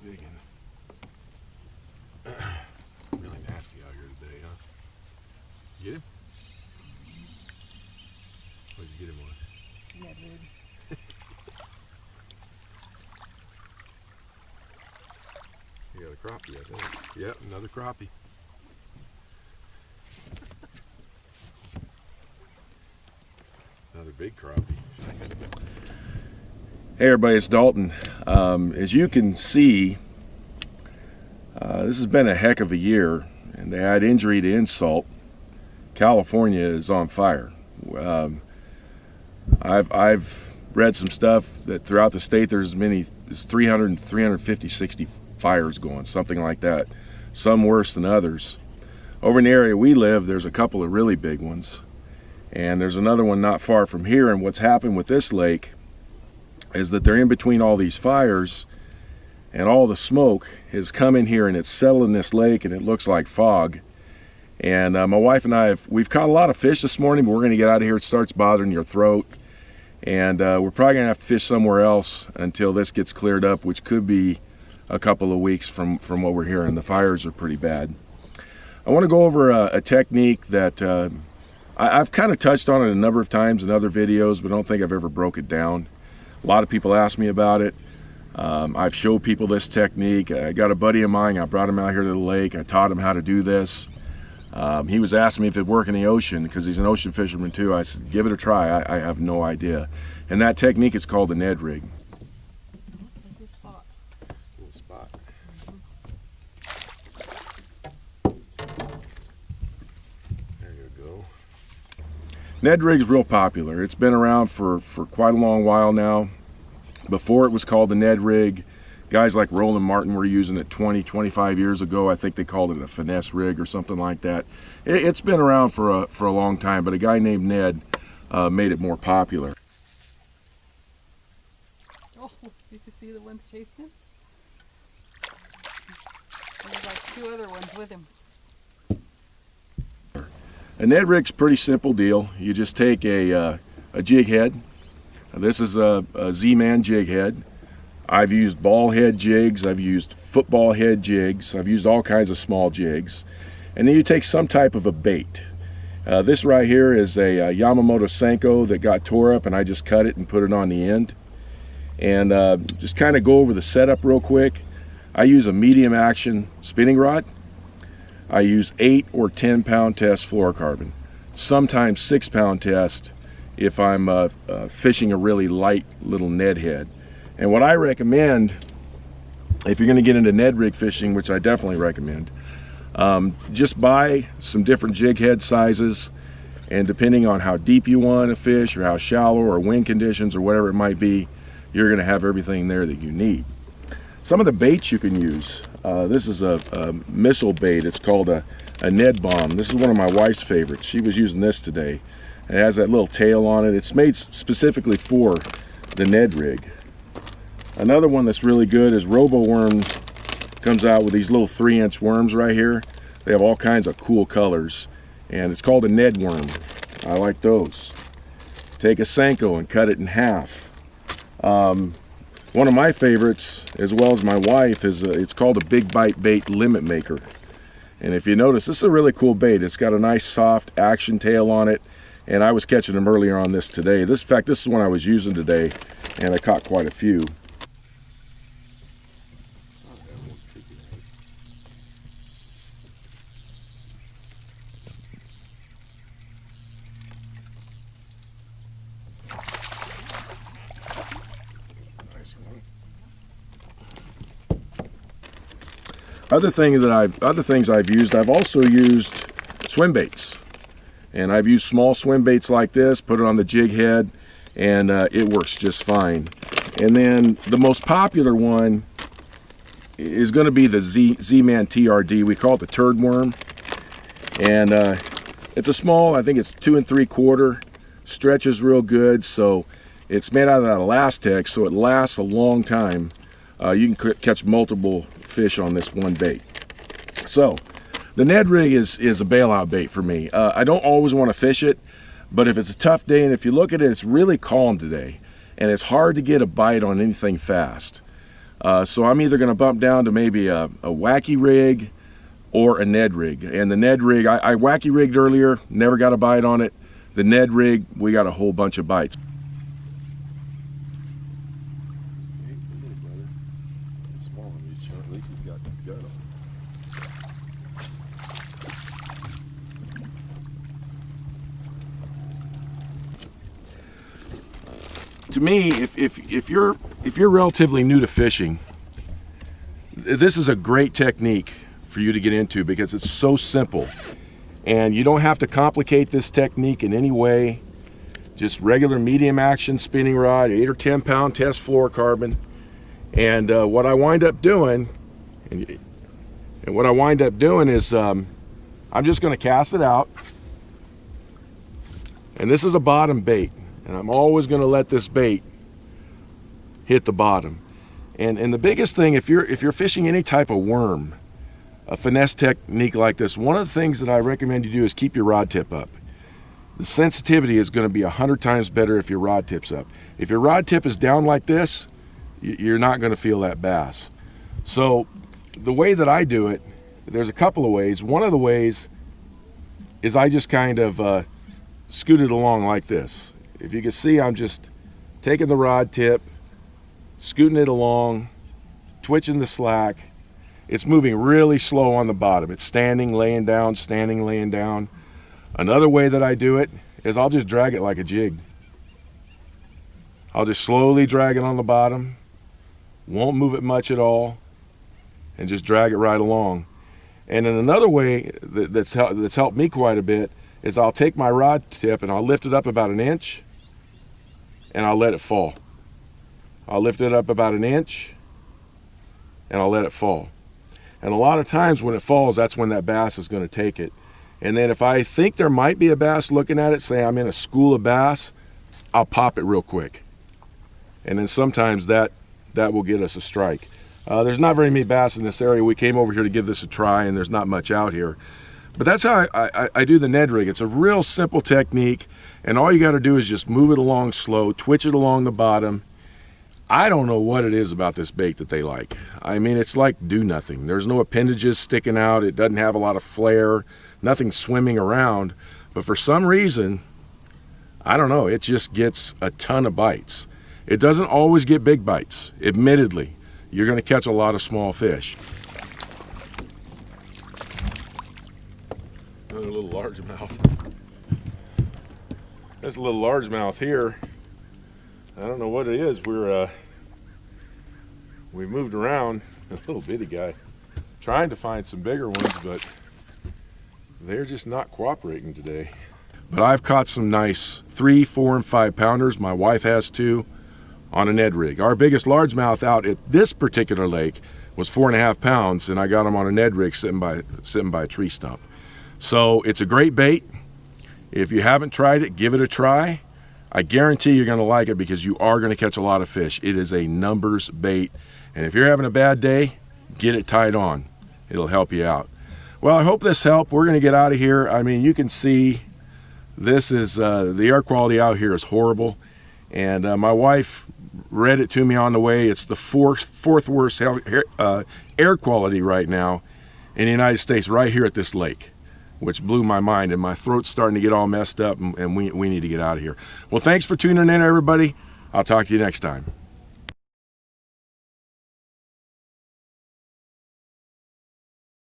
digging. Really nasty out here today, huh? You get him? Where'd you get him on? Ned Rig. You got a crappie, I think. Yep, another crappie. Another big crappie. Hey everybody, it's Dalton. As you can see, this has been a heck of a year, and to add injury to insult, California is on fire. I've read some stuff that throughout the state there's as many as 300, 350, 60 fires going, something like that. Some worse than others. Over in the area we live, there's a couple of really big ones, and there's another one not far from here. And what's happened with this lake is that they're in between all these fires, and all the smoke has come in here and it's settled in this lake, and it looks like fog. And my wife and I, we've caught a lot of fish this morning, but we're going to get out of here. It starts bothering your throat, and we're probably going to have to fish somewhere else until this gets cleared up, which could be a couple of weeks from what we're hearing. The fires are pretty bad. I want to go over a technique that I've kind of touched on it a number of times in other videos, but I don't think I've ever broke it down. A lot of people ask me about it. I've showed people this technique. I got a buddy of mine, I brought him out here to the lake. I taught him how to do this. He was asking me if it'd work in the ocean because he's an ocean fisherman too. I said, give it a try. I have no idea. And that technique is called the Ned Rig. There's a spot. Little spot. There you go. Ned Rig's real popular. It's been around for quite a long while now. Before it was called the Ned Rig, guys like Roland Martin were using it 20, 25 years ago. I think they called it a finesse rig or something like that. It's been around for a long time, but a guy named Ned made it more popular. Oh, did you see the ones chasing him? There's like two other ones with him. A Ned Rig's a pretty simple deal. You just take a jig head. This is a Z-Man jig head. I've used ball head jigs, I've used football head jigs, I've used all kinds of small jigs. And then you take some type of a bait. This right here is a Yamamoto Senko that got tore up, and I just cut it and put it on the end. And just kind of go over the setup real quick. I use a medium action spinning rod. I use 8 or 10 pound test fluorocarbon, sometimes 6 pound test if I'm fishing a really light little Ned head. And what I recommend, if you're going to get into Ned Rig fishing, which I definitely recommend, just buy some different jig head sizes, and depending on how deep you want to fish or how shallow or wind conditions or whatever it might be, you're going to have everything there that you need. Some of the baits you can use, this is a missile bait. It's called a Ned Bomb. This is one of my wife's favorites. She was using this today. It has that little tail on it. It's made specifically for the Ned Rig. Another one that's really good is Robo Worm. Comes out with these little 3-inch worms right here. They have all kinds of cool colors, and it's called a Ned Worm. I like those. Take a Senko and cut it in half. One of my favorites, as well as my wife, is it's called a Big Bite Bait Limit Maker. And if you notice, this is a really cool bait. It's got a nice soft action tail on it, and I was catching them earlier on this today. In fact, this is one I was using today, and I caught quite a few. Other things I've used, I've also used swim baits. And I've used small swim baits like this, put it on the jig head, and it works just fine. And then the most popular one is going to be the Z-Man TRD. We call it the turd worm. And it's a small, I think it's 2 3/4, stretches real good, so it's made out of that Elastex, so it lasts a long time. You can catch multiple fish on this one bait. So the Ned Rig is a bailout bait for me. I don't always want to fish it, but if it's a tough day, and if you look at it, it's really calm today, and it's hard to get a bite on anything fast. So I'm either going to bump down to maybe a wacky rig or a Ned rig. And the Ned rig, I wacky rigged earlier, never got a bite on it. The Ned rig, we got a whole bunch of bites. To me, if you're relatively new to fishing, this is a great technique for you to get into because it's so simple, and you don't have to complicate this technique in any way. Just regular medium action spinning rod, 8 or 10 pound test fluorocarbon, and what I wind up doing, is I'm just going to cast it out, and this is a bottom bait. And I'm always going to let this bait hit the bottom. And the biggest thing, if you're fishing any type of worm, a finesse technique like this, one of the things that I recommend you do is keep your rod tip up. The sensitivity is going to be 100 times better if your rod tip's up. If your rod tip is down like this, you're not going to feel that bass. So the way that I do it, there's a couple of ways. One of the ways is I just kind of scoot it along like this. If you can see, I'm just taking the rod tip, scooting it along, twitching the slack. It's moving really slow on the bottom. It's standing, laying down, standing, laying down. Another way that I do it is I'll just drag it like a jig. I'll just slowly drag it on the bottom, won't move it much at all, and just drag it right along. And then another way that's helped me quite a bit is I'll take my rod tip and I'll lift it up about 1 inch, and I'll let it fall. I'll lift it up about 1 inch and I'll let it fall. And a lot of times when it falls, that's when that bass is going to take it. And then if I think there might be a bass looking at it, say I'm in a school of bass, I'll pop it real quick. And then sometimes that will get us a strike. There's not very many bass in this area. We came over here to give this a try, and there's not much out here. But that's how I do the Ned rig. It's a real simple technique, and all you got to do is just move it along slow, twitch it along the bottom. I don't know what it is about this bait that they like. I mean, it's like do nothing. There's no appendages sticking out. It doesn't have a lot of flair, nothing swimming around. But for some reason, I don't know, it just gets a ton of bites. It doesn't always get big bites. Admittedly, you're going to catch a lot of small fish. Another little largemouth. There's a little largemouth here. I don't know what it is. We moved around. A little bitty guy. Trying to find some bigger ones, but they're just not cooperating today. But I've caught some nice 3, 4, and 5 pounders. My wife has too, on a Ned rig. Our biggest largemouth out at this particular lake was 4.5 pounds, and I got him on a Ned rig sitting by a tree stump. So it's a great bait. If you haven't tried it, give it a try. I guarantee you're going to like it because you are going to catch a lot of fish. It is a numbers bait, and if you're having a bad day, get it tied on. It'll help you out. Well, I hope this helped. We're going to get out of here. I mean, you can see this is the air quality out here is horrible, and my wife read it to me on the way. It's the fourth worst air quality right now in the United States, right here at this lake, which blew my mind, and my throat's starting to get all messed up, and we need to get out of here. Well, thanks for tuning in, everybody. I'll talk to you next time.